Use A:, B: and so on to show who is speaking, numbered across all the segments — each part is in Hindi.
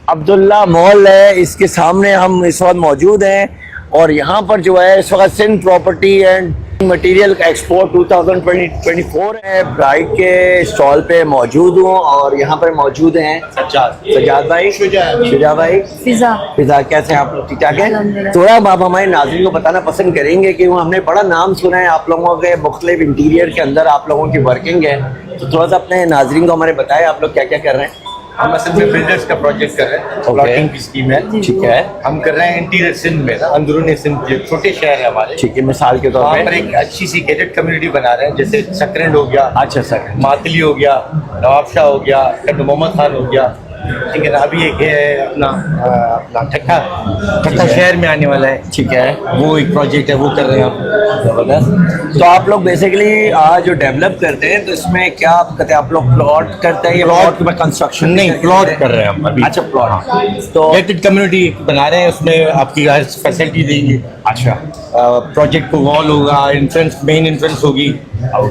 A: अब्दुल्ला मॉल है, इसके सामने हम इस वक्त मौजूद हैं और यहाँ पर जो है इस वक्त Sindh property and material expo 2024 है। ब्राइड के स्टॉल पे मौजूद हूँ और यहाँ पर मौजूद हैं सजाद भाई, शुजा भाई, फिजा। कैसे हैं आप लोग? ठीक ठाक है। थोड़ा आप हमारे नाज़रीन को बताना पसंद करेंगे कि वो हमने बड़ा नाम सुना है आप लोगों के मुख्तलिफ इंटीरियर के अंदर आप लोगों की वर्किंग है, तो थोड़ा सा अपने नाज़रीन को हमारे बताएं आप लोग क्या क्या कर रहे हैं।
B: हम असल में बिल्डर्स का प्रोजेक्ट कर रहे हैं, प्लॉटिंग की स्कीम है।
A: ठीक है।
B: हम कर रहे हैं इंटीरियर सिंध में ना, अंदरूनी सिंध के छोटे शहर है हमारे।
A: ठीक है, मिसाल के तौर
B: वहाँ पर एक अच्छी सी गेटेड कम्युनिटी बना रहे हैं, जैसे सकरंद हो गया,
A: अच्छा सर,
B: मातली हो गया, नवाबशाह हो गया, कंड मोहम्मद खान हो गया। ठीक है ना। अभी एक है अपना ठट्ठा शहर में आने वाला है।
A: ठीक है,
B: वो एक प्रोजेक्ट है, वो कर रहे हैं हम।
A: जबरदस्त। तो आप लोग बेसिकली जो डेवलप करते हैं तो इसमें क्या आप कहते हैं, आप लोग प्लॉट करते हैं या प्लॉट में कंस्ट्रक्शन?
B: नहीं, प्लॉट कर रहे हैं हम अभी।
A: अच्छा, प्लॉट। तो
B: गेटेड कम्युनिटी बना रहे हैं, उसमें आपकी हर फैसिलिटी देंगे।
A: अच्छा,
B: प्रोजेक्ट को वॉल होगा, एंट्रेंस, मेन एंट्रेंस होगी,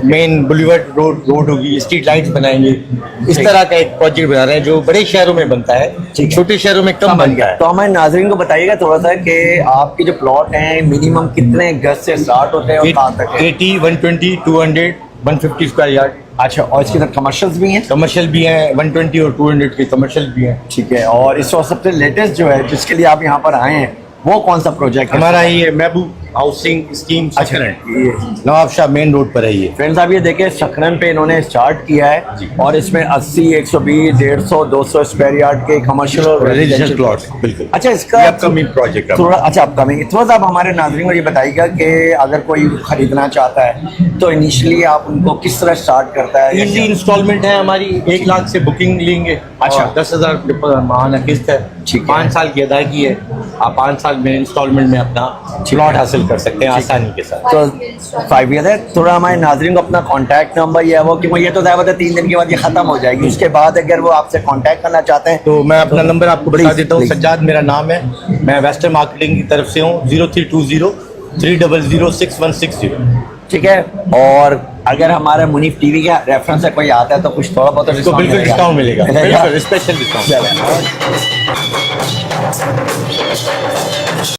B: मेन बुलीवर्ड रोड होगी, स्ट्रीट लाइट्स बनाएंगे। इस तरह का एक प्रोजेक्ट बना रहे हैं जो बड़े शहरों में बनता है, छोटे शहरों में कम बन गया है।
A: तो हमारे नाज़रीन को बताइएगा थोड़ा सा कि आपके जो प्लॉट हैं मिनिमम कितने गज से स्टार्ट होते हैं और कहाँ तक है?
B: 80, 120, 200, 150 स्क्वायर यार्ड।
A: अच्छा, और इसके अंदर कमर्शियल्स भी हैं?
B: कमर्शियल भी हैं, 120 और 200 के कमर्शियल भी हैं।
A: ठीक है। और इस वक्त सबसे लेटेस्ट जो है जिसके लिए आप यहाँ पर आए हैं वो कौन सा प्रोजेक्ट है?
B: हमारा ये Mehboob housing scheme Sakrand, Nawabshah main road पर है ये।
A: फ्रेंड्स, आप ये देखिए सकरंद पे इन्होंने स्टार्ट किया है और इसमें 80, 120, 150, 200 स्क्वायर यार्ड के कमर्शियल और
B: रेजिडेंशियल प्लॉट। बिल्कुल।
A: अच्छा, इसका
B: अपकमिंग प्रोजेक्ट
A: थोड़ा अच्छा अपकमिंग थोड़ा सा आप हमारे नाज़रीन को ये बताइएगा कि अगर कोई खरीदना चाहता है तो इनिशियली आप उनको किस तरह स्टार्ट करता है?
B: इजी इंस्टॉलमेंट है हमारी, 1 लाख से बुकिंग लेंगे।
A: अच्छा।
B: 10,000 माहाना किस्त है।
A: ठीक है।
B: 5 साल की अदायगी है। आप 5 साल में इंस्टॉलमेंट में अपना प्लॉट हासिल कर सकते हैं आसानी के साथ।
A: तो 5 ईयर है। थोड़ा हमारे नाज़रीन को अपना कॉन्टैक्ट नंबर या वो, क्योंकि ये तो ज़्यादा है 3 दिन के बाद ये ख़त्म हो जाएगी, उसके बाद अगर वो आपसे कॉन्टैक्ट करना चाहते हैं
B: तो मैं अपना नंबर आपको बता देता हूँ।
A: please।
B: सज्जाद मेरा नाम है, मैं वेस्टर्न मार्केटिंग की तरफ से हूँ। 0320 300 6160।
A: ठीक है। और अगर हमारे मुनीफ टीवी का रेफरेंस से कोई आता है तो कुछ थोड़ा बहुत
B: तो बिल्कुल डिस्काउंट मिलेगा, बिल्कुल स्पेशल डिस्काउंट।
A: चलें।